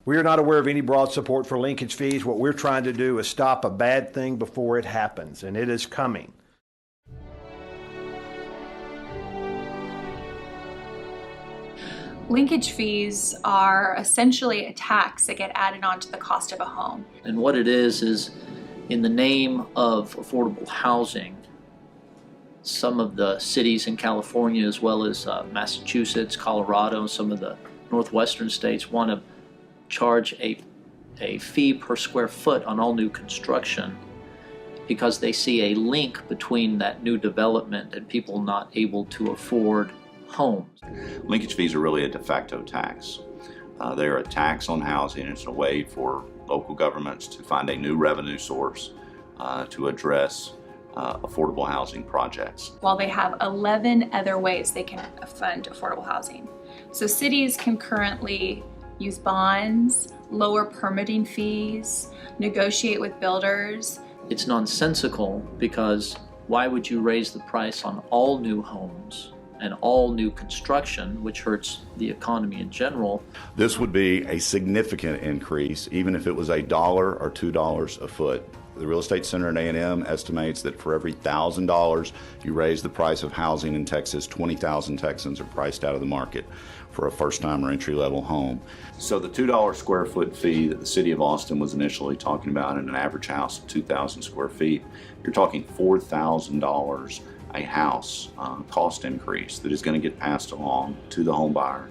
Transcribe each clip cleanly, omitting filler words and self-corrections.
We are not aware of any broad support for linkage fees. What we're trying to do is stop a bad thing before it happens, and it is coming. Linkage fees are essentially a tax that get added onto the cost of a home. And what it is in the name of affordable housing, some of the cities in California, as well as Massachusetts, Colorado, and some of the northwestern states want to charge a fee per square foot on all new construction because they see a link between that new development and people not able to afford homes. Linkage fees are really a de facto tax. They're a tax on housing. It's a way for local governments to find a new revenue source to address affordable housing projects. While they have 11 other ways they can fund affordable housing. So cities can currently use bonds, lower permitting fees, negotiate with builders. It's nonsensical because why would you raise the price on all new homes and all new construction, which hurts the economy in general? This would be a significant increase, even if it was $1 or $2 a foot. The Real Estate Center at A&M estimates that for every $1,000 you raise the price of housing in Texas, 20,000 Texans are priced out of the market for a first-time or entry-level home. So the $2 square foot fee that the city of Austin was initially talking about in an average house of 2,000 square feet, you're talking $4,000 a house cost increase that is going to get passed along to the home buyer.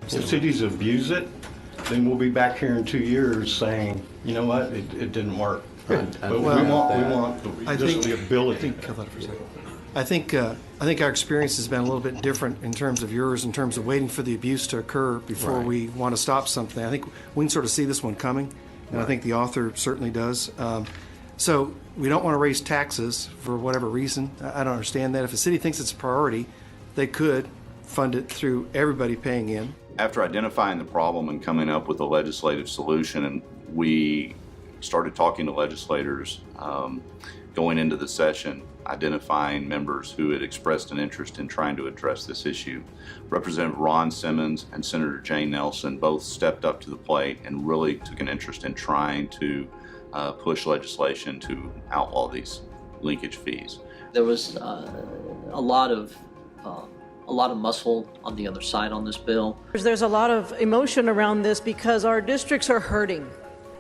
If cities abuse it, then we'll be back here in 2 years saying, you know what, it didn't work. But we want the ability. I think our experience has been a little bit different in terms of yours, in terms of waiting for the abuse to occur before we want to stop something. I think we can sort of see this one coming, and I think the author certainly does. So we don't want to raise taxes for whatever reason. I don't understand that. If a city thinks it's a priority, they could fund it through everybody paying in. After identifying the problem and coming up with a legislative solution, and we started talking to legislators going into the session, identifying members who had expressed an interest in trying to address this issue. Representative Ron Simmons and Senator Jane Nelson both stepped up to the plate and really took an interest in trying to push legislation to outlaw these linkage fees. There was a lot of muscle on the other side on this bill. There's a lot of emotion around this because our districts are hurting.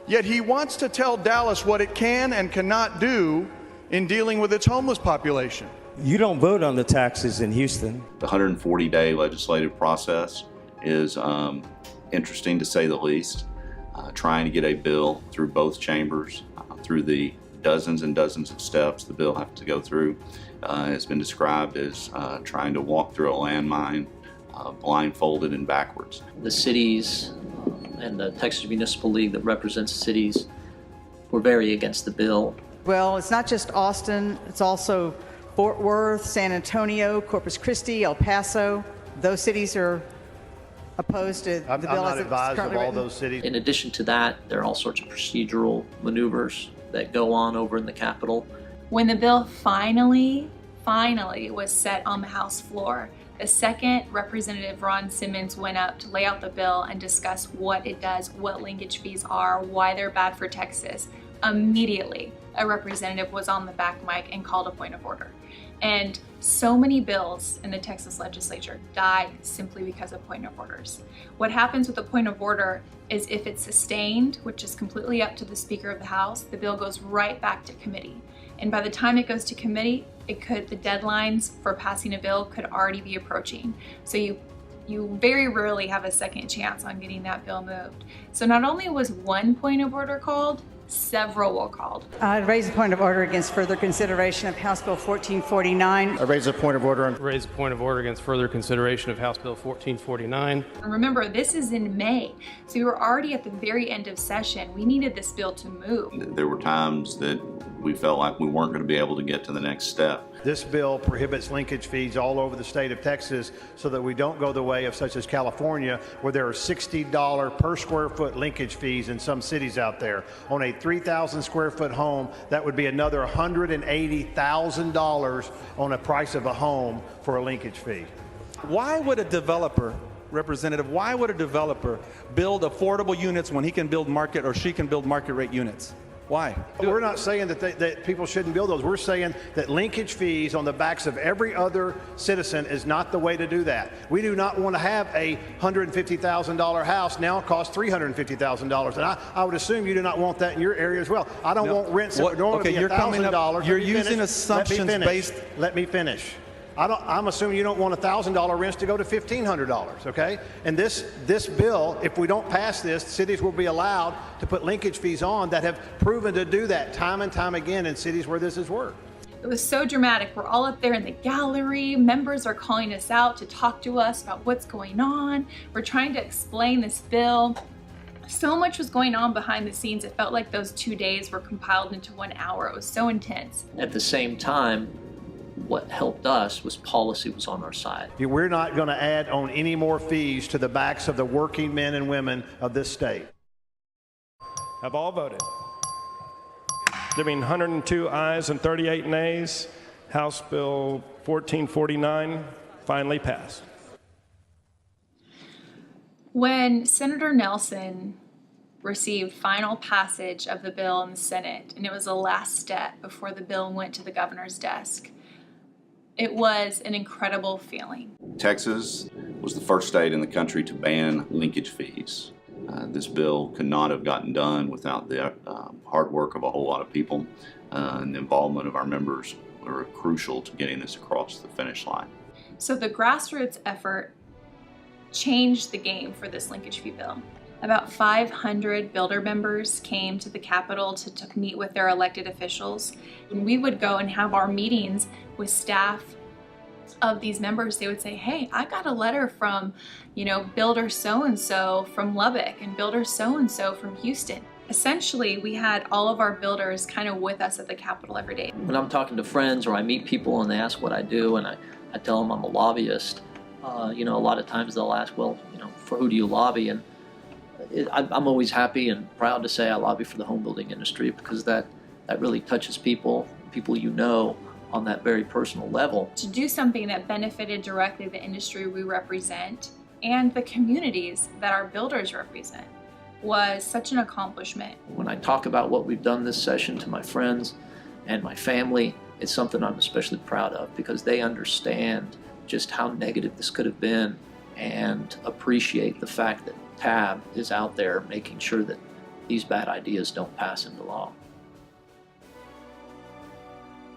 Yet he wants to tell Dallas what it can and cannot do in dealing with its homeless population. You don't vote on the taxes in Houston. The 140-day legislative process is interesting to say the least. Trying to get a bill through both chambers, through the dozens and dozens of steps the bill has to go through, has been described as trying to walk through a landmine, blindfolded and backwards. The cities and the Texas Municipal League that represents cities were very against the bill. Well, it's not just Austin, it's also Fort Worth, San Antonio, Corpus Christi, El Paso. Those cities are opposed to the bill. I'm not advised of all those cities. In addition to that, there are all sorts of procedural maneuvers that go on over in the Capitol. When the bill finally was set on the House floor, the second Representative Ron Simmons went up to lay out the bill and discuss what it does, what linkage fees are, why they're bad for Texas. Immediately, a representative was on the back mic and called a point of order. And so many bills in the Texas Legislature died simply because of point of orders. What happens with a point of order is if it's sustained, which is completely up to the Speaker of the House, the bill goes right back to committee. And by the time it goes to committee, the deadlines for passing a bill could already be approaching. So you very rarely have a second chance on getting that bill moved. So not only was one point of order called, several were called. I raise a point of order against further consideration of House Bill 1449. I raise a point of order. Raise a point of order against further consideration of House Bill 1449. And remember, this is in May, so we were already at the very end of session. We needed this bill to move. There were times that we felt like we weren't going to be able to get to the next step. This bill prohibits linkage fees all over the state of Texas so that we don't go the way of such as California, where there are $60 per square foot linkage fees in some cities out there. On a 3,000 square foot home, that would be another $180,000 on a price of a home for a linkage fee. Why would a developer Representative, why would a developer build affordable units when he can build market or she can build market rate units? Why? We're not saying that people shouldn't build those. We're saying that linkage fees on the backs of every other citizen is not the way to do that. We do not want to have a $150,000 house now cost $350,000. And I would assume you do not want that in your area as well. I don't want rents that would normally be $1,000. You're using assumptions based. Let me finish. I'm assuming you don't want $1,000 rents to go to $1,500, okay? And this bill, if we don't pass this, cities will be allowed to put linkage fees on that have proven to do that time and time again in cities where this has worked. It was so dramatic. We're all up there in the gallery. Members are calling us out to talk to us about what's going on. We're trying to explain this bill. So much was going on behind the scenes. It felt like those 2 days were compiled into 1 hour. It was so intense. At the same time, what helped us was policy was on our side. We're not going to add on any more fees to the backs of the working men and women of this state. Have all voted. There being 102 ayes and 38 nays, House Bill 1449 finally passed. When Senator Nelson received final passage of the bill in the Senate, and it was the last step before the bill went to the governor's desk, it was an incredible feeling. Texas was the first state in the country to ban linkage fees. This bill could not have gotten done without the hard work of a whole lot of people, and the involvement of our members were crucial to getting this across the finish line. So the grassroots effort changed the game for this linkage fee bill. About 500 builder members came to the Capitol to meet with their elected officials. When we would go and have our meetings with staff of these members, they would say, hey, I got a letter from, builder so-and-so from Lubbock and builder so-and-so from Houston. Essentially, we had all of our builders kind of with us at the Capitol every day. When I'm talking to friends or I meet people and they ask what I do and I tell them I'm a lobbyist, a lot of times they'll ask, well, for who do you lobby? And I'm always happy and proud to say I lobby for the home building industry because that really touches people on that very personal level. To do something that benefited directly the industry we represent and the communities that our builders represent was such an accomplishment. When I talk about what we've done this session to my friends and my family, it's something I'm especially proud of because they understand just how negative this could have been and appreciate the fact that TAB is out there making sure that these bad ideas don't pass into law.